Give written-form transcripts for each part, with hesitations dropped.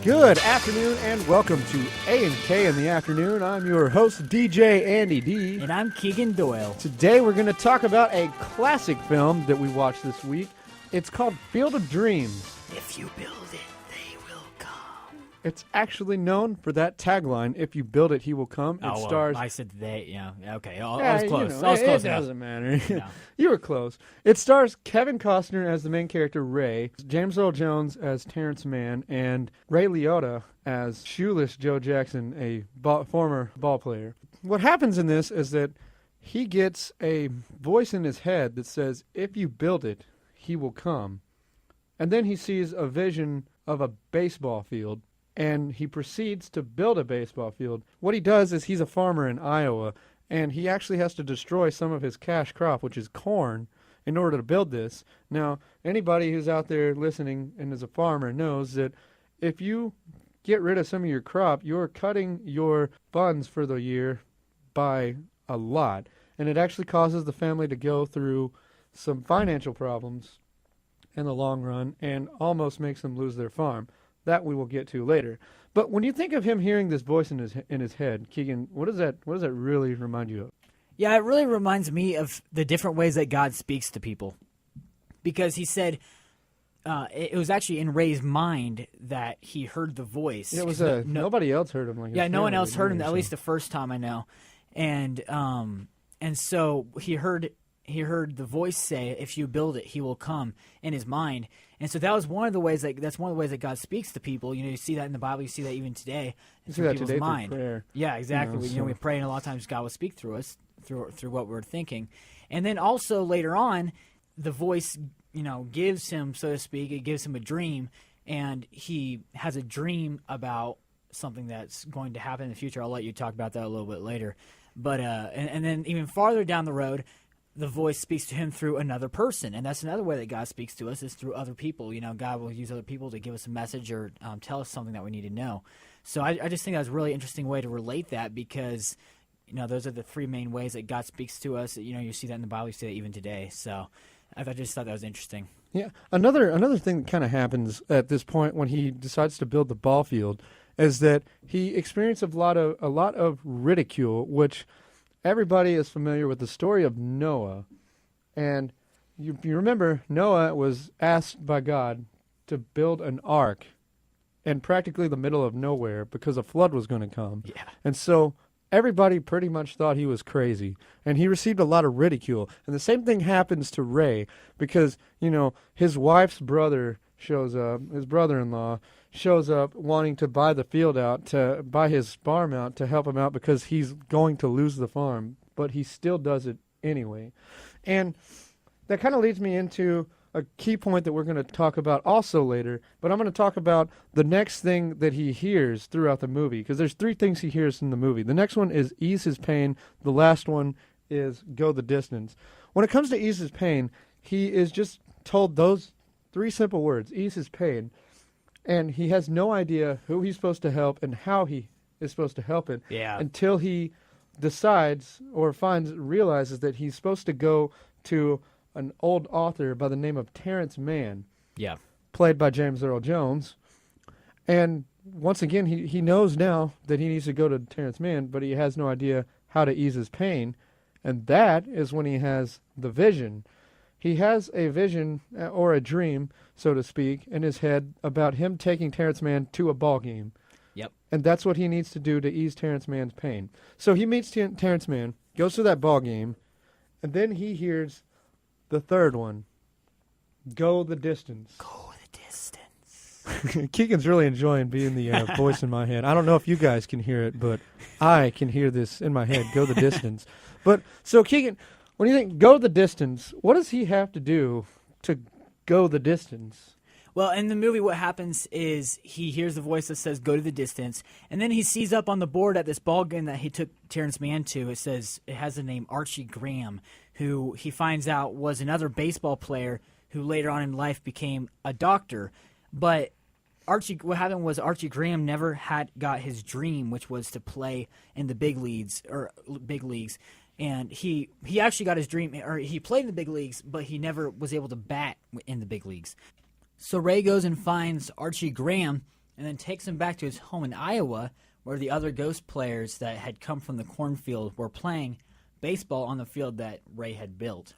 Good afternoon and welcome to A&K in the Afternoon. I'm your host, DJ Andy D. And I'm Keegan Doyle. Today we're going to talk about a classic film that we watched this week. It's called Field of Dreams. If you build it, they will come. It's actually known for that tagline, if you build it, he will come. It stars... I said they, yeah. Okay, I Yeah, was close. you know, I was close it enough. doesn't matter. No. You were close. It stars Kevin Costner as the main character, Ray, James Earl Jones as Terrence Mann, and Ray Liotta as Shoeless Joe Jackson, a former ball player. What happens in this is that he gets a voice in his head that says, if you build it, he will come. And then he sees a vision of a baseball field, and he proceeds to build a baseball field. What he does is he's a farmer in Iowa, and he actually has to destroy some of his cash crop, which is corn, in order to build this. Now, anybody who's out there listening and is a farmer knows that if you get rid of some of your crop, you're cutting your funds for the year by a lot. And it actually causes the family to go through some financial problems in the long run and almost makes them lose their farm. That we will get to later. But when you think of him hearing this voice in his head, Keegan, what does that really remind you of? Yeah, it really reminds me of the different ways that God speaks to people. Because he said it was actually in Ray's mind that he heard the voice. It was nobody else heard him. Like yeah, no one else heard him, at least the first time I know. And so he heard the voice say, if you build it, he will come, in his mind. And so that's one of the ways that God speaks to people. You know, you see that in the Bible, you see that even today in people's mind. Through prayer. Yeah, exactly. You know, we pray, and a lot of times God will speak through us, through what we're thinking. And then also later on, the voice, gives him, so to speak, it gives him a dream, and he has a dream about something that's going to happen in the future. I'll let you talk about that a little bit later. But and then even farther down the road, the voice speaks to him through another person, and that's another way that God speaks to us is through other people. God will use other people to give us a message or tell us something that we need to know. So I just think that's a really interesting way to relate that because, those are the three main ways that God speaks to us. You see that in the Bible, you see that even today. So I just thought that was interesting. Yeah. Another thing that kind of happens at this point when he decides to build the ball field is that he experienced a lot of ridicule, which everybody is familiar with the story of Noah. And you remember Noah was asked by God to build an ark in practically the middle of nowhere because a flood was going to come. Yeah. And so everybody pretty much thought he was crazy, and he received a lot of ridicule. And the same thing happens to Ray because, his wife's brother shows up, his brother-in-law shows up wanting to buy the field out, to buy his farm out to help him out because he's going to lose the farm, but he still does it anyway. And that kind of leads me into a key point that we're going to talk about also later, but I'm going to talk about the next thing that he hears throughout the movie, because there's three things he hears in the movie. The next one is ease his pain. The last one is go the distance. When it comes to ease his pain, he is just told those three simple words, ease his pain, and he has no idea who he's supposed to help and how he is supposed to help it until he decides or realizes that he's supposed to go to an old author by the name of Terrence Mann, played by James Earl Jones. And once again, he knows now that he needs to go to Terrence Mann, but he has no idea how to ease his pain. And that is when he has the vision. He has a vision or a dream, so to speak, in his head about him taking Terrence Mann to a ball game. Yep. And that's what he needs to do to ease Terrence Mann's pain. So he meets Terrence Mann, goes to that ball game, and then he hears the third one, go the distance. Go the distance. Keegan's really enjoying being the voice in my head. I don't know if you guys can hear it, but I can hear this in my head, go the distance. But so Keegan, when you think go the distance, what does he have to do to go the distance? Well, in the movie, what happens is he hears the voice that says, go to the distance, and then he sees up on the board at this ball game that he took Terrence Mann to, it has the name Archie Graham, who he finds out was another baseball player who later on in life became a doctor. But what happened was Archie Graham never got his dream, which was to play in the big leagues. And he actually got his dream, or he played in the big leagues, but he never was able to bat in the big leagues. So Ray goes and finds Archie Graham and then takes him back to his home in Iowa, where the other ghost players that had come from the cornfield were playing baseball on the field that Ray had built.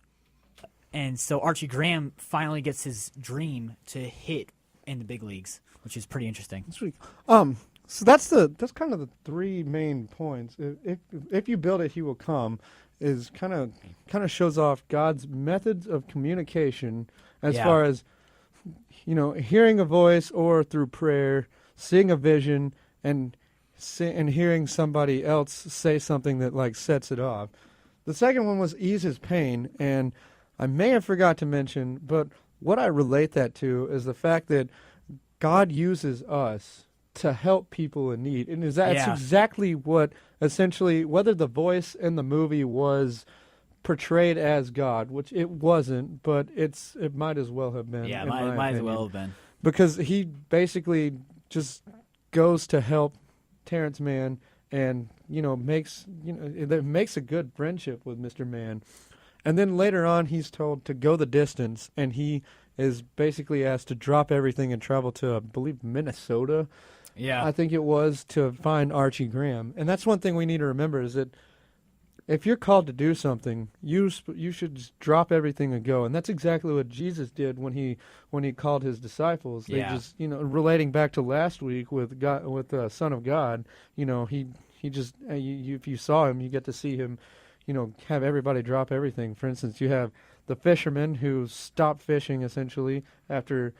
And so Archie Graham finally gets his dream to hit in the big leagues, which is pretty interesting. Sweet. So that's kind of the three main points. If you build it, he will come. Is kind of shows off God's methods of communication as Yeah. far as hearing a voice or through prayer, seeing a vision, and hearing somebody else say something that like sets it off. The second one was ease his pain, and I may have forgot to mention, but what I relate that to is the fact that God uses us to help people in need. And that's Yeah. exactly what, essentially, whether the voice in the movie was portrayed as God, which it wasn't, but it might as well have been. Yeah, in my might as opinion. well have been. Because he basically just goes to help Terrence Mann and, makes a good friendship with Mr. Mann. And then later on, he's told to go the distance, and he is basically asked to drop everything and travel to, I believe, Minnesota. Yeah. I think it was, to find Archie Graham. And that's one thing we need to remember is that if you're called to do something, you should just drop everything and go. And that's exactly what Jesus did when he called his disciples. They Yeah. just, relating back to last week with God, with the Son of God, he just, if you saw him, you get to see him, have everybody drop everything. For instance, you have the fisherman who stopped fishing essentially after,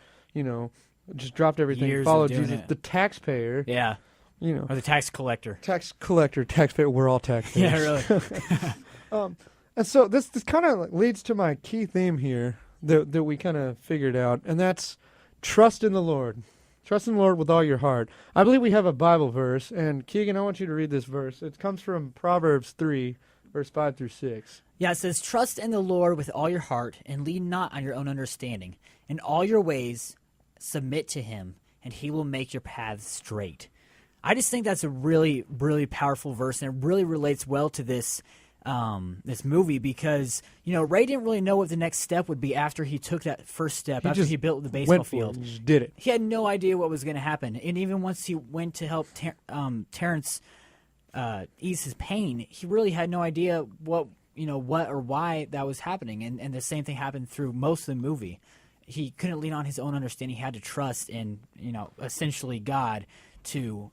just dropped everything, Years of followed doing Jesus. it. The taxpayer, Yeah. Or the tax collector. taxpayer, we're all taxpayers. Yeah, really. And so this kind of leads to my key theme here that we kind of figured out, and that's trust in the Lord. Trust in the Lord with all your heart. I believe we have a Bible verse, and Keegan, I want you to read this verse. It comes from Proverbs 3, verse 5 through 6. Yeah, it says, "Trust in the Lord with all your heart, and lean not on your own understanding. In all your ways submit to him, and he will make your paths straight." I just think that's a really, really powerful verse, and it really relates well to this movie because, Ray didn't really know what the next step would be after he took that first step, after just he built the baseball Went for it. field. He just did it. He had no idea what was going to happen. And even once he went to help Terrence ease his pain, he really had no idea what or why that was happening. And the same thing happened through most of the movie. He couldn't lean on his own understanding. He had to trust in, essentially God to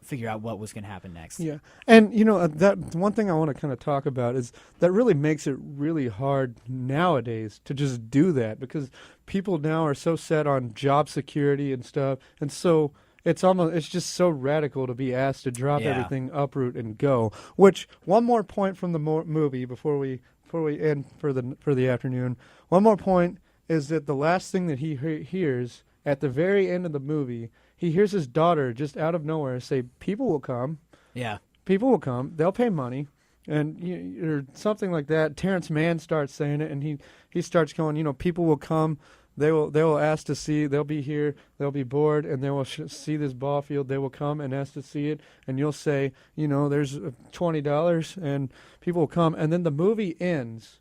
figure out what was going to happen next. Yeah, and that one thing I want to kind of talk about is that really makes it really hard nowadays to just do that because people now are so set on job security and stuff, and so it's just so radical to be asked to drop Yeah. everything, uproot, and go. Which one more point from the movie before we end for the afternoon. One more point is that the last thing that he hears at the very end of the movie. He hears his daughter just out of nowhere say, "People will come. Yeah. People will come. They'll pay money," and or something like that. Terrence Mann starts saying it, and he starts going, "People will come. They will ask to see. They'll be here. They'll be bored, and they will see this ball field. They will come and ask to see it, and you'll say, there's $20, and people will come." And then the movie ends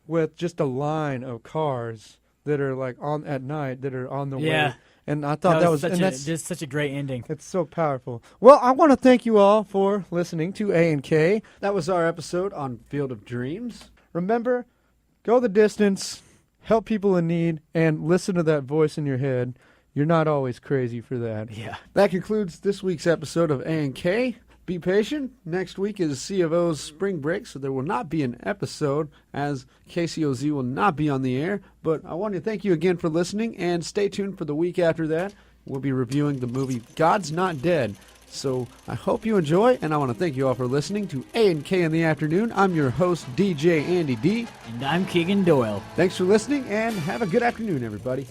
with just a line of cars that are like on at night that are on the Yeah. way. And I thought that was just such a great ending. it's so powerful. Well, I want to thank you all for listening to A&K. That was our episode on Field of Dreams. Remember, go the distance, help people in need, and listen to that voice in your head. You're not always crazy for that. Yeah. That concludes this week's episode of A&K. Be patient. Next week is C of O's spring break, so there will not be an episode as KCOZ will not be on the air. But I want to thank you again for listening, and stay tuned for the week after that. We'll be reviewing the movie God's Not Dead. So I hope you enjoy, and I want to thank you all for listening to A&K in the Afternoon. I'm your host, DJ Andy D. And I'm Keegan Doyle. Thanks for listening, and have a good afternoon, everybody.